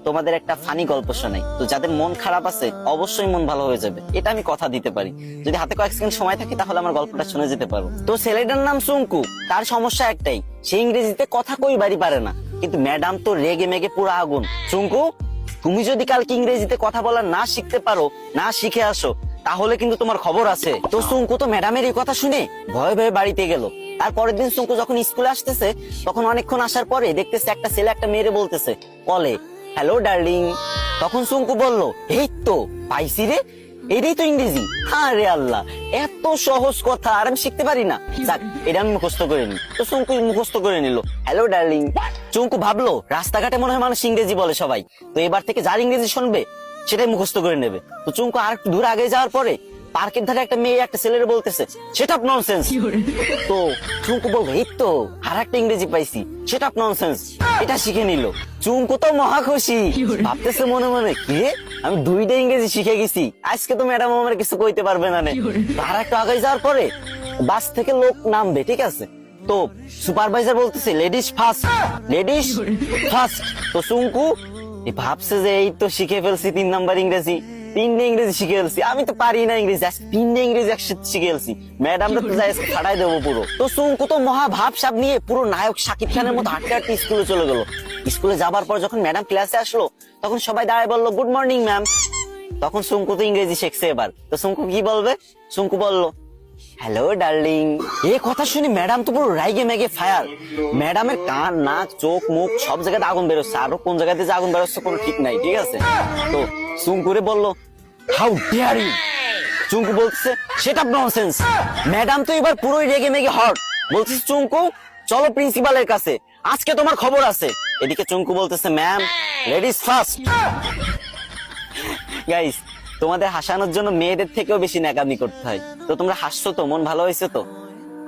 তোমাদের একটা ফানি গল্প শোনাই। তো যাদের মন খারাপ আছে অবশ্যই মন ভালো হয়ে যাবে, এটা আমি কথা দিতে পারি। যদি হাতে কয়েক সেকেন্ড সময় থাকে তাহলে আমার গল্পটা শুনে যেতে পারো। তো ছেলেটার নাম সুঙ্কু। তার সমস্যা একটাই, সে ইংরেজিতে কথা কইবারই পারে না। কিন্তু ম্যাডাম তো রেগে মেগে পুরো আগুন। সুঙ্কু, তুমি যদি কালকে ইংরেজিতে কথা বলা না শিখতে পারো, না শিখে আসো, তাহলে কিন্তু তোমার খবর আছে। তো সুঙ্কু তো ম্যাডামের এই কথা শুনে ভয়ে ভয়ে বাড়িতে গেল। আর পরের দিন সুঙ্কু যখন স্কুলে আসতেছে, তখন অনেকক্ষণ আসার পরে দেখতেছে একটা ছেলে একটা মেয়েরে বলতেছে কলে, হ্যালো ডার্লিং। তখন সুঙ্কু বলল, এই তো পাইছি রে, এটাই তো ইংরেজি। হ্যাঁ রে আল্লাহ, এত সহজ কথা আর আমি শিখতে পারি না। যাক, এটা আমি মুখস্থ করে নি। তো সুঙ্কু মুখস্থ করে নিল, হ্যালো ডার্লিং। চুঙ্কু ভাবলো রাস্তাঘাটে মনে হয় মানুষ ইংরেজি বলে সবাই, তো এবার থেকে যার ইংরেজি শুনবে সেটাই মুখস্থ করে নেবে। তো চুঙ্কু আর একটু দূর আগে যাওয়ার পরে পার্কের ধারে একটা মেয়ে একটা ছেলের বলতেছে, সেটা ননসেন্স। তো চুঙ্কু বলবে, এই তো আর একটা ইংরেজি পাইছি, সেটা ননসেন্স। এটা শিখে নিল। চুঙ্কু তো মহা খুশি, ভাবতেছে মনে মনে, কি রে, আমি দুইটা ইংরেজি শিখে গেছি, আজকে তো ম্যাডাম আমার কিছু কইতে পারবে না। আর একটু আগে যাওয়ার পরে বাস থেকে লোক নামবে, ঠিক আছে, তো সুপারভাইজার বলতেছে লেডিস ফার্স্ট, লেডিস ফার্স্ট। তো চুঙ্কু ভাবছে যে এই তো শিখে ফেলছি 3 নাম্বার ইংরেজি, 3টে ইংরেজি শিখে ফেলছি, আমি তো পারি না ইংরেজি, 3টে ইংরেজি একসাথে শিখে ফেলছি, ম্যাডামরা তো যাই ফাটাই দেবো পুরো। তো চুঙ্কু তো মহা ভাবসাব নিয়ে পুরো নায়ক শাকিব খানের মতো হাঁটতে হাঁটতে স্কুলে চলে গেল। স্কুলে যাবার পর যখন ম্যাডাম ক্লাসে আসলো, তখন সবাই দাঁড়ায় বললো, গুড মর্নিং ম্যাম। তখন চুঙ্কু তো ইংরেজি শিখছে এবার। তো চুঙ্কু কি বলবে? চুঙ্কু বললো, হ্যালো ডার্লিং। এই কথা শুনে ম্যাডাম তো পুরো রাইগে মেগে ফায়ার। ম্যাডামের কান, নাক, চোখ, মুখ সব জায়গাতে আগুন বেরোচ্ছে, আরো কোন জায়গাতে যে আগুন বেরোচ্ছে কোনো ঠিক নাই, ঠিক আছে। তো চুঙ্কুরে বললো, হাউ ডেয়ার ইউ। চুঙ্কু বলছে, সেটা ননসেন্স। ম্যাডাম তো এবার পুরোই রেগে মেগে হট, বলছে, চুঙ্কু চলো প্রিন্সিপালের কাছে, আজকে তোমার খবর আছে। এদিকে চুঙ্কু বলতেছে, ম্যাম লেডিস ফার্স্ট। গাইস, তোমাদের হাসানোর জন্য মেয়েদের থেকেও বেশি ন্যাকামি করতে হয়। তো তোমরা হাসছো তো, মন ভালো হয়েছে তো,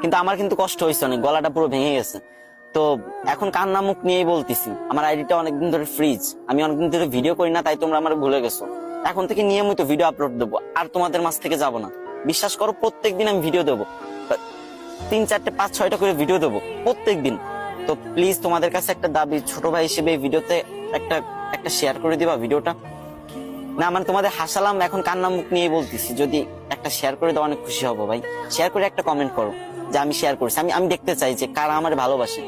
কিন্তু আমার কিন্তু কষ্ট হয়েছে অনেক, গলাটা পুরো ভেঙে গেছে। তো এখন কান্না মুখ নিয়েই বলতেছি, আমার আইডিটা অনেকদিন ধরে ফ্রিজ, আমি অনেকদিন ধরে ভিডিও করি না, তাই তোমরা আমার ভুলে গেছো। এখন থেকে নিয়মিত ভিডিও আপলোড দেবো, আর তোমাদের মাঝ থেকে যাবো না। বিশ্বাস করো, প্রত্যেকদিন আমি ভিডিও দেবো, 3, 4, 5, 6টা করে ভিডিও দেবো প্রত্যেকদিন। তো প্লিজ তোমাদের কাছে একটা দাবি, ছোট ভাই হিসেবে এই ভিডিওতে একটা শেয়ার করে দিবা ভিডিওটা। না মানে তোমাদের হাসালাম, এখন কান্না মুখ নিয়ে বলতেছি, যদি একটা শেয়ার করে দাও অনেক খুশি হবো ভাই। শেয়ার করে একটা কমেন্ট করো যে আমি শেয়ার করছি, আমি দেখতে চাই যে কারা আমার ভালোবাসে।